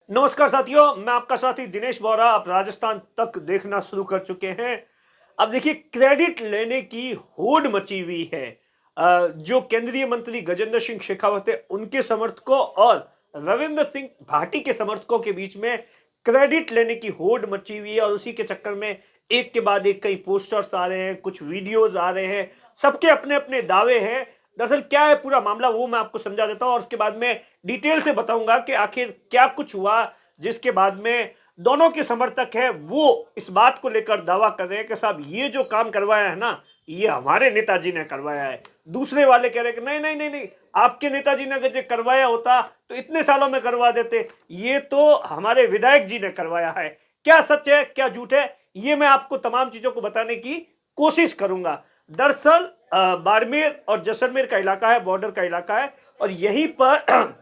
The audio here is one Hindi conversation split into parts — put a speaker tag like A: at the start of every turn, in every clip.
A: नमस्कार साथियों, मैं आपका साथी दिनेश बोरा। आप राजस्थान तक देखना शुरू कर चुके हैं। अब देखिए, क्रेडिट लेने की होड़ मची हुई है। जो केंद्रीय मंत्री गजेंद्र सिंह शेखावत है, उनके समर्थकों और रविंद्र सिंह भाटी के समर्थकों के बीच में क्रेडिट लेने की होड़ मची हुई है और उसी के चक्कर में एक के बाद एक कई पोस्टर्स आ रहे हैं, कुछ वीडियोस आ रहे हैं, सबके अपने अपने दावे हैं। दरअसल क्या है पूरा मामला, वो मैं आपको समझा देता हूं और उसके बाद में डिटेल से बताऊंगा कि आखिर क्या कुछ हुआ, जिसके बाद में दोनों के समर्थक है वो इस बात को लेकर दावा कर रहे हैं कि साहब ये जो काम करवाया है ना, ये हमारे नेताजी ने करवाया है। दूसरे वाले कह रहे हैं कि नहीं नहीं नहीं नहीं, आपके नेताजी ने अगर ये करवाया होता तो इतने सालों में करवा देते, ये तो हमारे विधायक जी ने करवाया है। क्या सच है क्या झूठ है, ये मैं आपको तमाम चीजों को बताने की कोशिश करूंगा। दरअसल बाड़मेर और जैसलमेर का इलाका है, बॉर्डर का इलाका है, और यहीं पर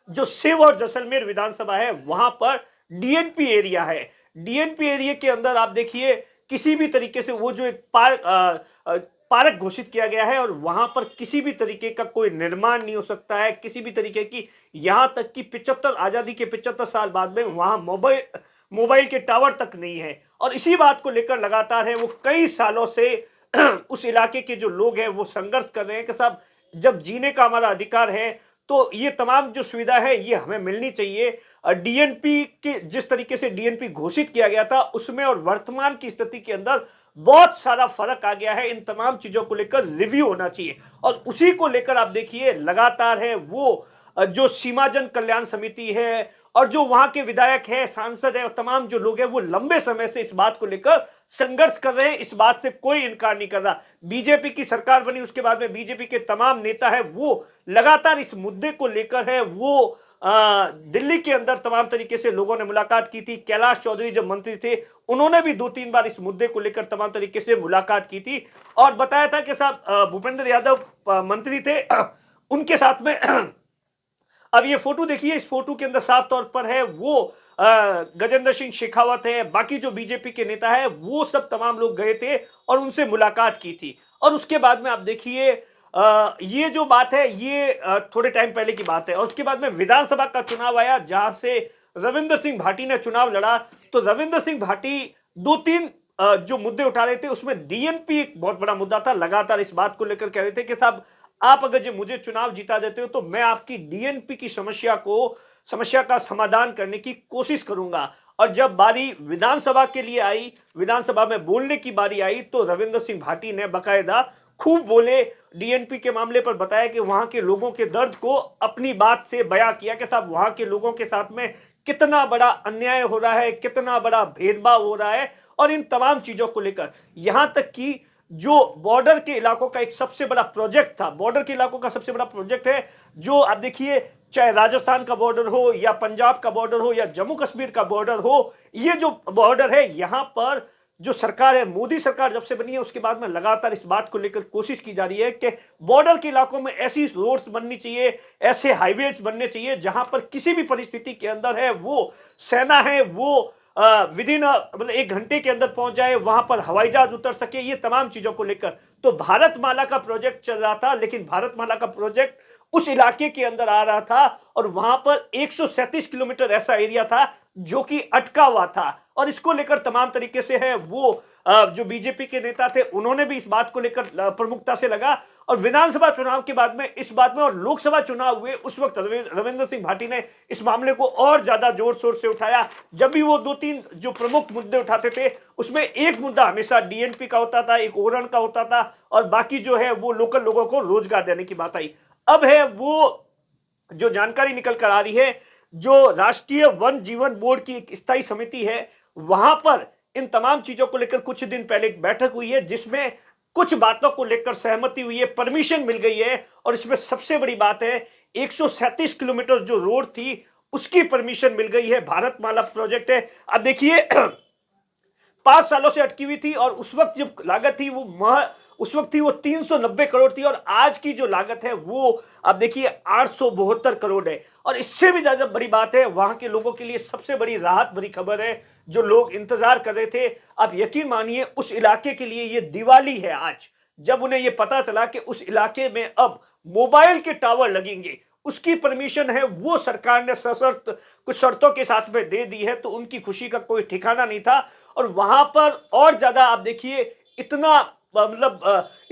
A: जो शिव और जैसलमेर विधानसभा है वहां पर डीएनपी एरिया है। डीएनपी एरिया के अंदर आप देखिए, किसी भी तरीके से वो जो एक पार्क घोषित किया गया है और वहां पर किसी भी तरीके का कोई निर्माण नहीं हो सकता है, किसी भी तरीके की। यहां तक कि 75 आजादी के 75 साल बाद में वहां मोबाइल मोबाइल के टावर तक नहीं है। और इसी बात को लेकर लगातार है वो कई सालों से उस इलाके के जो लोग हैं वो संघर्ष कर रहे हैं कि साहब, जब जीने का हमारा अधिकार है तो ये तमाम जो सुविधा है ये हमें मिलनी चाहिए। डीएनपी के जिस तरीके से डीएनपी घोषित किया गया था उसमें और वर्तमान की स्थिति के अंदर बहुत सारा फर्क आ गया है। इन तमाम चीजों को लेकर रिव्यू होना चाहिए और उसी को लेकर आप देखिए लगातार है वो जो सीमा जन कल्याण समिति है और जो वहां के विधायक है, सांसद है और तमाम जो लोग हैं वो लंबे समय से इस बात को लेकर संघर्ष कर रहे हैं। इस बात से कोई इनकार नहीं कर रहा। बीजेपी की सरकार बनी, उसके बाद में बीजेपी के तमाम नेता है वो लगातार इस मुद्दे को लेकर है वो दिल्ली के अंदर तमाम तरीके से लोगों ने मुलाकात की थी। कैलाश चौधरी जब मंत्री थे, उन्होंने भी 2-3 बार इस मुद्दे को लेकर तमाम तरीके से मुलाकात की थी और बताया था कि साहब भूपेंद्र यादव मंत्री थे उनके साथ में। अब ये फोटो देखिए, इस फोटो के अंदर साफ तौर पर है वो गजेंद्र सिंह शेखावत है, बाकी जो बीजेपी के नेता है वो सब तमाम लोग गए थे और उनसे मुलाकात की थी। और उसके बाद में आप देखिए, ये जो बात है ये थोड़े टाइम पहले की बात है और उसके बाद में विधानसभा का चुनाव आया जहां से रविंद्र सिंह भाटी ने चुनाव लड़ा। तो रविंद्र सिंह भाटी 2-3 जो मुद्दे उठा रहे थे उसमें डीएनपी एक बहुत बड़ा मुद्दा था। लगातार इस बात को लेकर कह रहे थे कि साहब, आप अगर जो मुझे चुनाव जीता देते हो तो मैं आपकी डीएनपी की समस्या का समाधान करने की कोशिश करूंगा। और जब बारी विधानसभा के लिए आई, विधानसभा में बोलने की बारी आई, तो रविंद्र सिंह भाटी ने बकायदा खूब बोले। डीएनपी के मामले पर बताया कि वहां के लोगों के दर्द को अपनी बात से बयां किया कि साहब वहां के लोगों के साथ में कितना बड़ा अन्याय हो रहा है, कितना बड़ा भेदभाव हो रहा है। और इन तमाम चीजों को लेकर यहां तक कि जो बॉर्डर के इलाकों का एक सबसे बड़ा प्रोजेक्ट था, बॉर्डर के इलाकों का सबसे बड़ा प्रोजेक्ट है, जो आप देखिए चाहे राजस्थान का बॉर्डर हो या पंजाब का बॉर्डर हो या जम्मू कश्मीर का बॉर्डर हो, ये जो बॉर्डर है यहां पर जो सरकार है, मोदी सरकार जब से बनी है उसके बाद में लगातार इस बात को लेकर कोशिश की जा रही है कि बॉर्डर के इलाकों में ऐसी रोड्स बननी चाहिए, ऐसे हाईवेज बनने चाहिए जहां पर किसी भी परिस्थिति के अंदर है वो सेना है वो विद इन मतलब 1 घंटे के अंदर पहुंच जाए, वहां पर हवाई जहाज उतर सके। ये तमाम चीजों को लेकर तो भारतमाला का प्रोजेक्ट चल रहा था, लेकिन भारतमाला का प्रोजेक्ट उस इलाके के अंदर आ रहा था और वहां पर 137 किलोमीटर ऐसा एरिया था जो कि अटका हुआ था। और इसको लेकर तमाम तरीके से है वो जो बीजेपी के नेता थे उन्होंने भी इस बात को लेकर प्रमुखता से लगा। और विधानसभा चुनाव के बाद में इस बात में और लोकसभा चुनाव हुए उस वक्त रविंद्र सिंह भाटी ने इस मामले को और ज्यादा जोर शोर से उठाया। जब भी वो 2-3 जो प्रमुख मुद्दे उठाते थे उसमें एक मुद्दा हमेशा डीएनपी का होता था, एक ओरण का होता था और बाकी जो है वो लोकल लोगों को रोजगार देने की बात आई। अब है वो जो जानकारी निकल कर आ रही है, जो राष्ट्रीय वन जीवन बोर्ड की एक स्थायी समिति है, वहां पर इन तमाम चीजों को लेकर कुछ दिन पहले एक बैठक हुई है जिसमें कुछ बातों को लेकर सहमति हुई है, परमिशन मिल गई है। और इसमें सबसे बड़ी बात है 137 किलोमीटर जो रोड थी उसकी परमिशन मिल गई है। भारतमाला प्रोजेक्ट है। अब देखिए 5 सालों से अटकी हुई थी और उस वक्त जब लागत थी उस वक्त थी वो 390 करोड़ थी और आज की जो लागत है वो अब देखिए 872 करोड़ है। और इससे भी ज्यादा बड़ी बात है, वहां के लोगों के लिए सबसे बड़ी राहत भरी खबर है, जो लोग इंतजार कर रहे थे। आप यकीन मानिए उस इलाके के लिए ये दिवाली है आज, जब उन्हें ये पता चला कि उस इलाके में अब मोबाइल के टावर लगेंगे। उसकी परमिशन है वो सरकार ने सशर्त कुछ शर्तों के साथ में दे दी है, तो उनकी खुशी का कोई ठिकाना नहीं था। और वहां पर और ज्यादा आप देखिए, इतना मतलब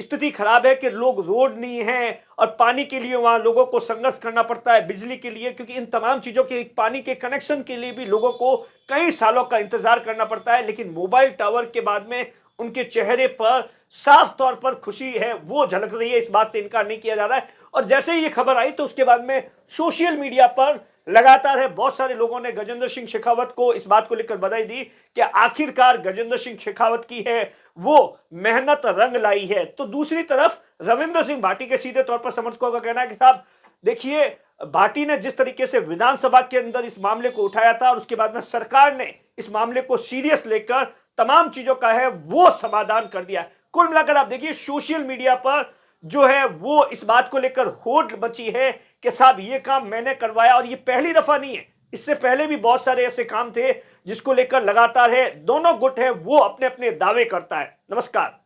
A: स्थिति खराब है कि लोग रोड नहीं है और पानी के लिए वहां लोगों को संघर्ष करना पड़ता है, बिजली के लिए, क्योंकि इन तमाम चीजों के पानी के कनेक्शन के लिए भी लोगों को कई सालों का इंतजार करना पड़ता है। लेकिन मोबाइल टावर के बाद में उनके चेहरे पर साफ तौर पर खुशी है, वो झलक रही है, इस बात से इनकार नहीं किया जा रहा है। और जैसे ही ये खबर आई तो उसके बाद में सोशल मीडिया पर लगातार है बहुत सारे लोगों ने गजेंद्र सिंह शेखावत को इस बात को लेकर बधाई दी कि आखिरकार गजेंद्र सिंह शेखावत की है वो मेहनत रंग लाई है। तो दूसरी तरफ रविंद्र सिंह भाटी के सीधे तौर पर समर्थकों का कहना है कि साहब देखिए, भाटी ने जिस तरीके से विधानसभा के अंदर इस मामले को उठाया था और उसके बाद में सरकार ने इस मामले को सीरियस लेकर तमाम चीजों का है वो समाधान कर दिया। कुल मिलाकर आप देखिए, सोशल मीडिया पर जो है वो इस बात को लेकर होड़ मची है कि साहब ये काम मैंने करवाया। और ये पहली दफा नहीं है, इससे पहले भी बहुत सारे ऐसे काम थे जिसको लेकर लगातार है दोनों गुट है वो अपने अपने दावे करता है। नमस्कार।